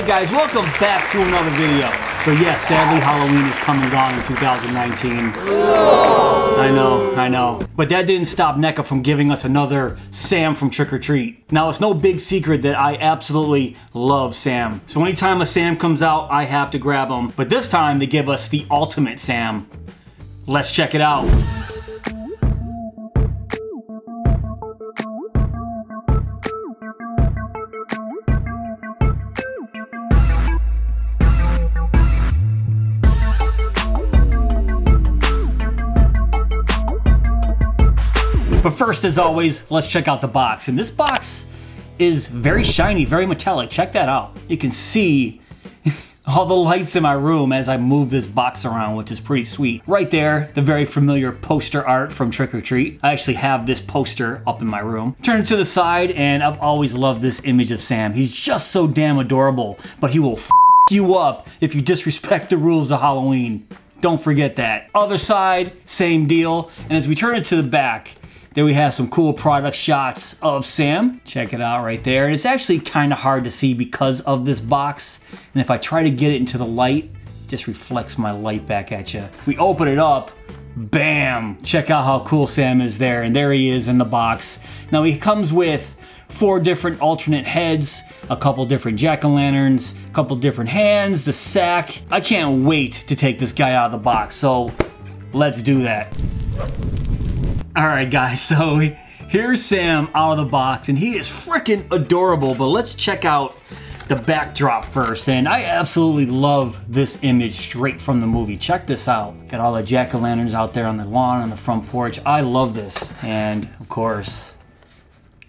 guys, welcome back to another video. So yes, sadly Halloween is come and gone in 2019. I know. But that didn't stop Neca from giving us another Sam from Trick or Treat. Now it's no big secret that I absolutely love Sam. So anytime a Sam comes out, I have to grab him. But this time they give us the ultimate Sam. Let's check it out. But first, as always, let's check out the box. And this box is very shiny, very metallic. Check that out. You can see all the lights in my room as I move this box around, which is pretty sweet. Right there, the very familiar poster art from Trick or Treat. I actually have this poster up in my room. Turn it to the side, and I've always loved this image of Sam. He's just so damn adorable, but he will f you up if you disrespect the rules of Halloween. Don't forget that. Other side, same deal. And as we turn it to the back, there we have some cool product shots of Sam. Check it out right there. And it's actually kind of hard to see because of this box. And if I try to get it into the light, it just reflects my light back at you. If we open it up, bam! Check out how cool Sam is there. And there he is in the box. Now he comes with 4 different alternate heads, a couple different jack-o'-lanterns, a couple different hands, the sack. I can't wait to take this guy out of the box. So let's do that. Alright guys, so here's Sam out of the box, and he is freaking adorable, but let's check out the backdrop first. And I absolutely love this image straight from the movie. Check this out. Got all the jack-o'-lanterns out there on the lawn, on the front porch. I love this. And of course,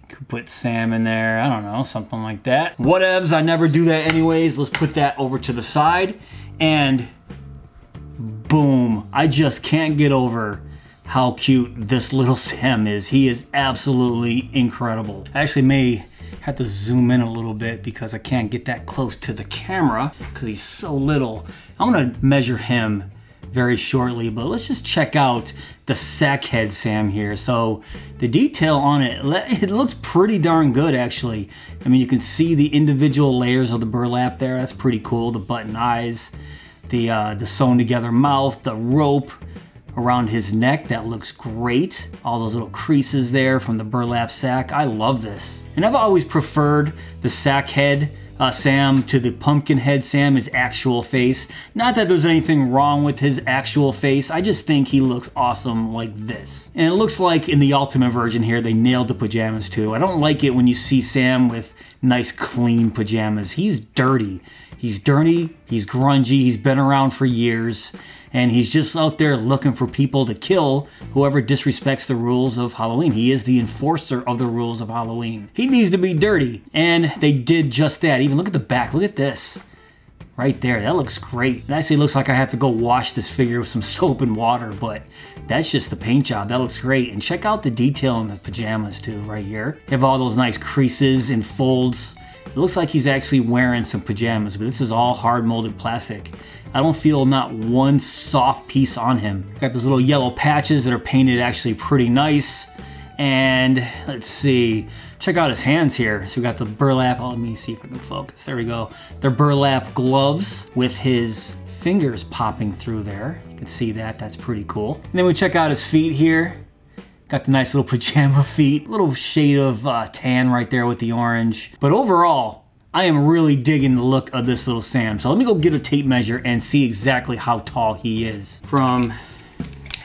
could put Sam in there, I don't know, something like that. Whatevs, I never do that anyways. Let's put that over to the side, and boom. I just can't get over how cute this little Sam is. He is absolutely incredible. I actually may have to zoom in a little bit because I can't get that close to the camera because he's so little. I'm gonna measure him very shortly, but let's just check out the sack head Sam here. So the detail on it, it looks pretty darn good actually. I mean, you can see the individual layers of the burlap there. That's pretty cool. The button eyes, the sewn together mouth, the rope around his neck, that looks great. All those little creases there from the burlap sack. I love this. And I've always preferred the sack head Sam to the pumpkin head Sam, his actual face. Not that there's anything wrong with his actual face, I just think he looks awesome like this. And it looks like in the ultimate version here, they nailed the pajamas too. I don't like it when you see Sam with nice clean pajamas. He's dirty. He's dirty, he's grungy, he's been around for years, and he's just out there looking for people to kill whoever disrespects the rules of Halloween. He is the enforcer of the rules of Halloween. He needs to be dirty, and they did just that. Even look at the back, look at this. Right there, that looks great. It actually looks like I have to go wash this figure with some soap and water, but that's just the paint job. That looks great. And check out the detail in the pajamas too, right here. They have all those nice creases and folds. It looks like he's actually wearing some pajamas, but this is all hard molded plastic. I don't feel not one soft piece on him. Got those little yellow patches that are painted actually pretty nice. And let's see, check out his hands here. So we got the burlap, let me see if I can focus. There we go. They're burlap gloves with his fingers popping through there. You can see that, that's pretty cool. And then we check out his feet here. Got the nice little pajama feet, little shade of tan right there with the orange. But overall, I am really digging the look of this little Sam. So let me go get a tape measure and see exactly how tall he is. From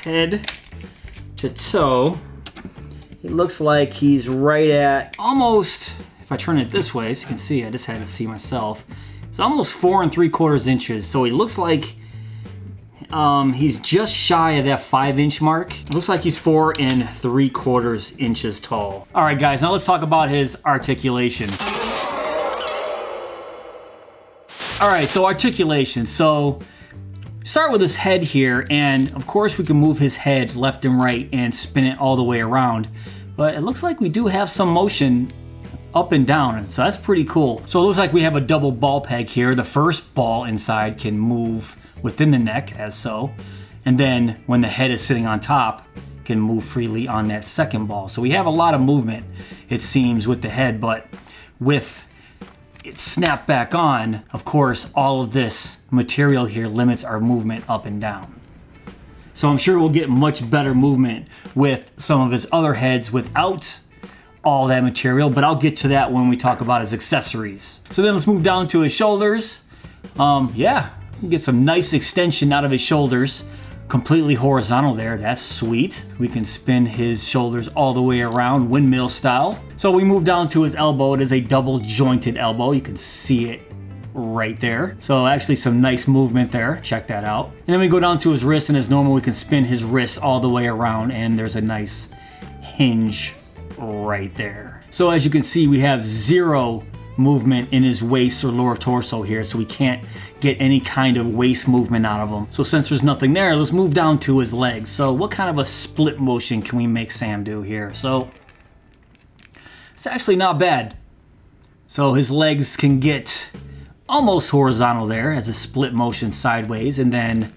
head to toe, it looks like he's right at almost, if I turn it this way, so you can see, I just had to see myself. It's almost 4 3/4 inches. So he looks like he's just shy of that 5-inch mark. It looks like he's 4 3/4 inches tall. All right, guys, now let's talk about his articulation. All right, so articulation. So start with his head here, and of course we can move his head left and right and spin it all the way around. But it looks like we do have some motion up and down, so that's pretty cool. So it looks like we have a double ball peg here. The first ball inside can move within the neck, as so. And then when the head is sitting on top, can move freely on that second ball. So we have a lot of movement, it seems, with the head, but with it snapped back on, of course, all of this material here limits our movement up and down. So I'm sure we'll get much better movement with some of his other heads without all that material, but I'll get to that when we talk about his accessories. So then let's move down to his shoulders. Yeah, get some nice extension out of his shoulders. Completely horizontal there, that's sweet. We can spin his shoulders all the way around, windmill style. So we move down to his elbow. It is a double jointed elbow. You can see it right there. So actually some nice movement there, check that out. And then we go down to his wrist, and as normal we can spin his wrist all the way around, and there's a nice hinge right there. So as you can see, we have zero movement in his waist or lower torso here, so we can't get any kind of waist movement out of him. So since there's nothing there, let's move down to his legs. So what kind of a split motion can we make Sam do here? So it's actually not bad. So his legs can get almost horizontal there as a split motion sideways, and then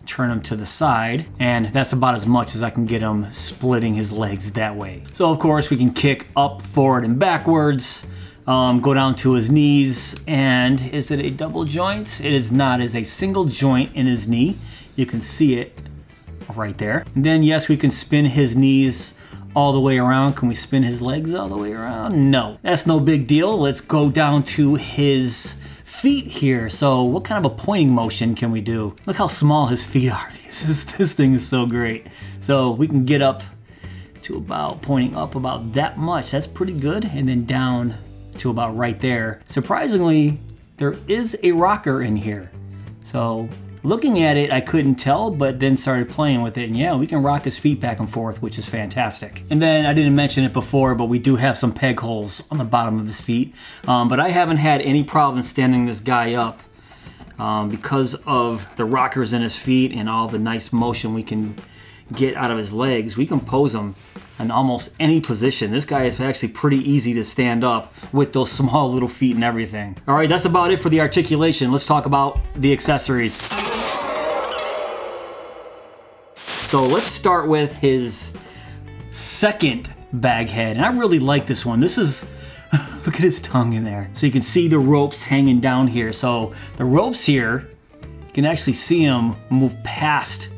turn him to the side, and that's about as much as I can get him splitting his legs that way. So of course we can kick up, forward, and backwards, go down to his knees, and is it a double joint? It is not. It is a single joint in his knee. You can see it right there. And then yes, we can spin his knees all the way around. Can we spin his legs all the way around? No, that's no big deal. Let's go down to his feet here. So what kind of a pointing motion can we do? Look how small his feet are. This thing is so great. So we can get up to about, pointing up about that much. That's pretty good. And then down to about right there. Surprisingly, there is a rocker in here. So looking at it, I couldn't tell, but then started playing with it, and yeah, we can rock his feet back and forth, which is fantastic. And then I didn't mention it before, but we do have some peg holes on the bottom of his feet. But I haven't had any problem standing this guy up because of the rockers in his feet and all the nice motion we can get out of his legs. We can pose him in almost any position. This guy is actually pretty easy to stand up with those small little feet and everything. All right, that's about it for the articulation. Let's talk about the accessories. So let's start with his second bag head, and I really like this one. This is, look at his tongue in there. So you can see the ropes hanging down here. So the ropes here, you can actually see them move past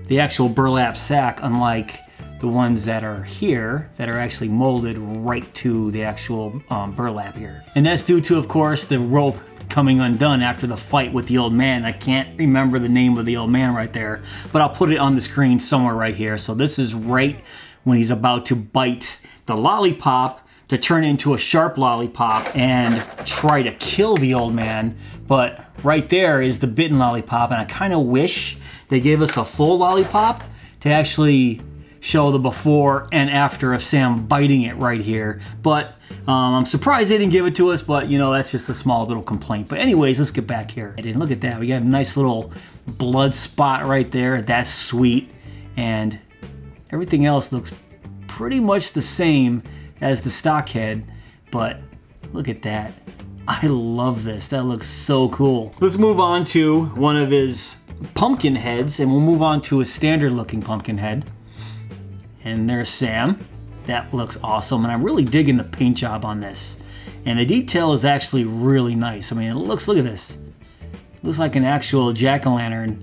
the actual burlap sack, unlike the ones that are here that are actually molded right to the actual burlap here. And that's due to, of course, the rope coming undone after the fight with the old man. I can't remember the name of the old man right there, but I'll put it on the screen somewhere right here. So this is right when he's about to bite the lollipop to turn it into a sharp lollipop and try to kill the old man. But right there is the bitten lollipop, and I kind of wish they gave us a full lollipop to actually show the before and after of Sam biting it right here. But I'm surprised they didn't give it to us, but you know, that's just a small little complaint. But anyways, let's get back here. And look at that, we got a nice little blood spot right there. That's sweet. And everything else looks pretty much the same as the stock head, but look at that. I love this, that looks so cool. Let's move on to one of his pumpkin heads, and we'll move on to a standard looking pumpkin head. And there's Sam. That looks awesome, and I'm really digging the paint job on this. And the detail is actually really nice. I mean, look at this. It looks like an actual jack-o'-lantern.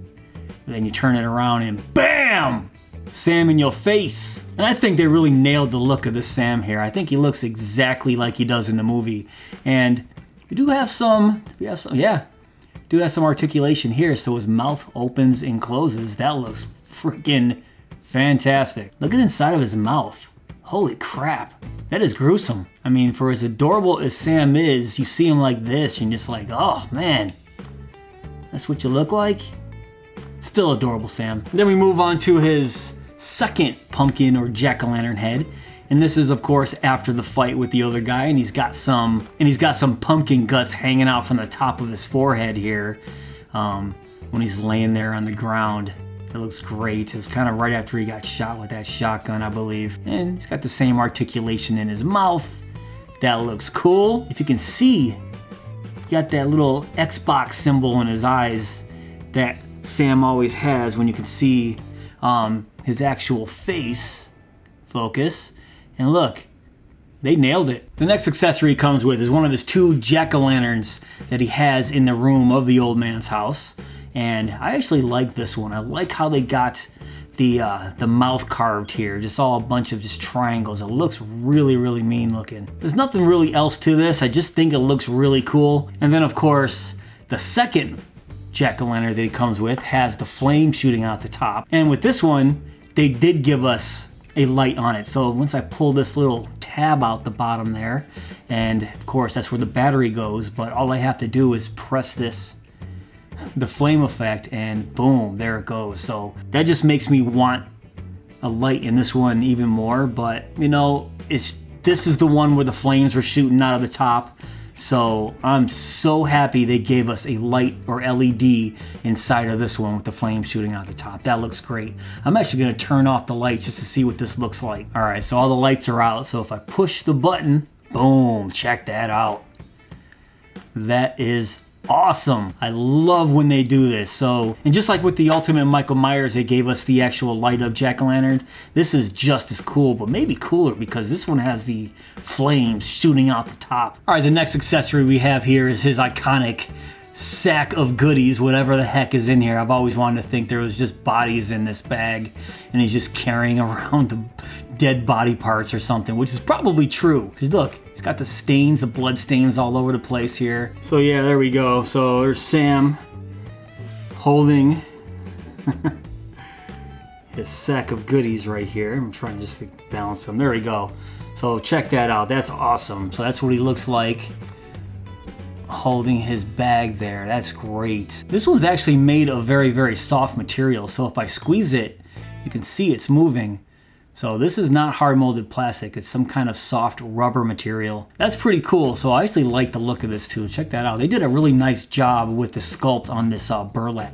Then you turn it around and BAM! Sam in your face. And I think they really nailed the look of this Sam here. I think he looks exactly like he does in the movie. And we do have some articulation here. So his mouth opens and closes. That looks freaking fantastic. Look at the inside of his mouth. Holy crap, that is gruesome. I mean, for as adorable as Sam is, you see him like this, and you're just like, oh man, that's what you look like? Still adorable, Sam. Then we move on to his second pumpkin or jack-o'-lantern head. And this is, of course, after the fight with the other guy, and he's got some pumpkin guts hanging out from the top of his forehead here when he's laying there on the ground. It looks great. It was kind of right after he got shot with that shotgun, I believe. And he's got the same articulation in his mouth. That looks cool. If you can see, he got that little Xbox symbol in his eyes that Sam always has when you can see his actual face focus. And look, They nailed it. The next accessory he comes with is one of his 2 jack-o'-lanterns that he has in the room of the old man's house. And I actually like this one. I like how they got the mouth carved here. Just all a bunch of just triangles. It looks really, really mean looking. There's nothing really else to this. I just think it looks really cool. And then of course, the second jack-o'-lantern that he comes with has the flame shooting out the top. And with this one, they did give us a light on it. So once I pull this little tab out the bottom there, and of course that's where the battery goes, but all I have to do is press this, the flame effect, and boom, there it goes. So that just makes me want a light in this one even more. But you know, this is the one where the flames were shooting out of the top. So I'm so happy they gave us a light or LED inside of this one with the flame shooting out the top. That looks great. I'm actually gonna turn off the lights just to see what this looks like. All right, so all the lights are out. So if I push the button, boom, check that out. That is awesome. I love when they do this. So, and just like with the Ultimate Michael Myers, they gave us the actual light up jack-o'-lantern. This is just as cool, but maybe cooler because this one has the flames shooting out the top. All right, the next accessory we have here is his iconic sack of goodies, whatever the heck is in here. I've always wanted to think there was just bodies in this bag and he's just carrying around the dead body parts or something, which is probably true. Because look, he's got the stains, the blood stains all over the place here. So yeah, there we go. So there's Sam holding his sack of goodies right here. I'm trying just to balance them. There we go. So check that out. That's awesome. So that's what he looks like holding his bag there. That's great. This one's actually made of very, very soft material. So if I squeeze it, you can see it's moving. So this is not hard molded plastic. It's some kind of soft rubber material. That's pretty cool. So I actually like the look of this too. Check that out. They did a really nice job with the sculpt on this burlap.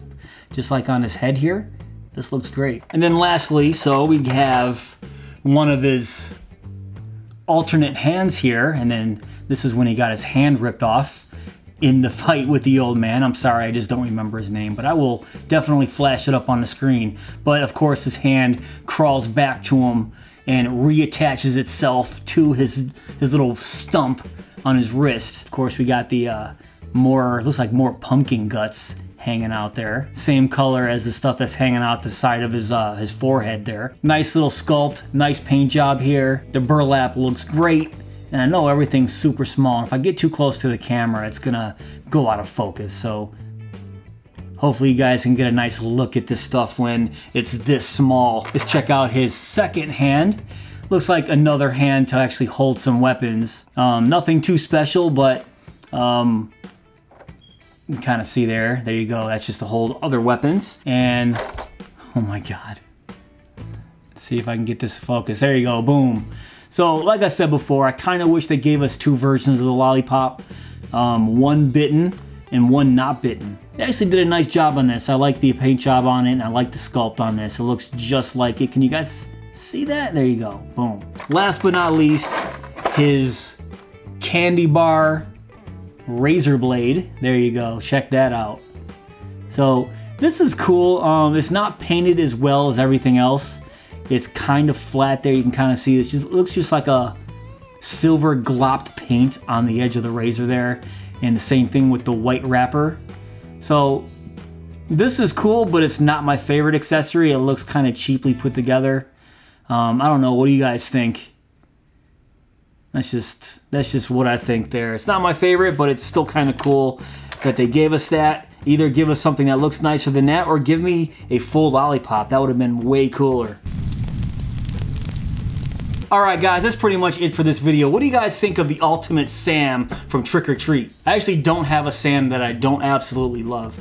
Just like on his head here. This looks great. And then lastly, so we have one of his alternate hands here. And then this is when he got his hand ripped off in the fight with the old man. I'm sorry, I just don't remember his name, but I will definitely flash it up on the screen. But of course his hand crawls back to him and reattaches itself to his little stump on his wrist. Of course we got the looks like more pumpkin guts hanging out there. Same color as the stuff that's hanging out the side of his forehead there. Nice little sculpt, nice paint job here. The burlap looks great. And I know everything's super small. If I get too close to the camera, it's gonna go out of focus. So hopefully you guys can get a nice look at this stuff when it's this small. Let's check out his second hand. Looks like another hand to actually hold some weapons. Nothing too special, but you can kind of see there. There you go. That's just to hold other weapons. And oh my God. Let's see if I can get this to focus. There you go. Boom. So, like I said before, I kind of wish they gave us 2 versions of the lollipop. One bitten and one not bitten. They actually did a nice job on this. I like the paint job on it and I like the sculpt on this. It looks just like it. Can you guys see that? There you go. Boom. Last but not least, his candy bar razor blade. There you go. Check that out. So, this is cool. It's not painted as well as everything else. It's kind of flat there. You can kind of see it looks just like a silver glopped paint on the edge of the razor there. And the same thing with the white wrapper. So this is cool, but it's not my favorite accessory. It looks kind of cheaply put together. I don't know. What do you guys think? That's just what I think there. It's not my favorite, but it's still kind of cool that they gave us that. Either give us something that looks nicer than that or give me a full lollipop. That would have been way cooler. Alright guys, that's pretty much it for this video. What do you guys think of the Ultimate Sam from Trick or Treat? I actually don't have a Sam that I don't absolutely love.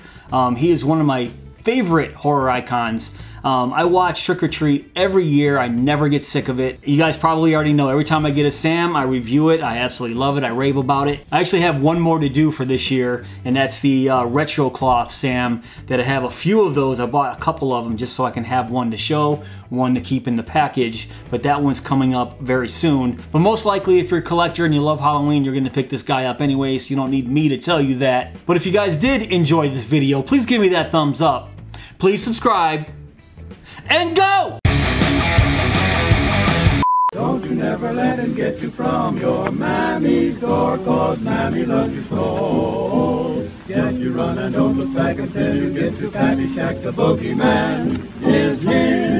He is one of my favorite horror icons. I watch Trick or Treat every year. I never get sick of it. You guys probably already know, every time I get a Sam, I review it. I absolutely love it. I rave about it. I actually have one more to do for this year, and that's the retro cloth Sam that I have a few of those. I bought a couple of them just so I can have one to show, one to keep in the package, but that one's coming up very soon. But most likely, if you're a collector and you love Halloween, you're gonna pick this guy up anyway, so you don't need me to tell you that. But if you guys did enjoy this video, please give me that thumbs up. Please subscribe, and go! Don't you never never let him get you from your mammy's door, 'cause mammy loves you so. Get you run and don't look back until you get to Patty Shack. The boogeyman is here.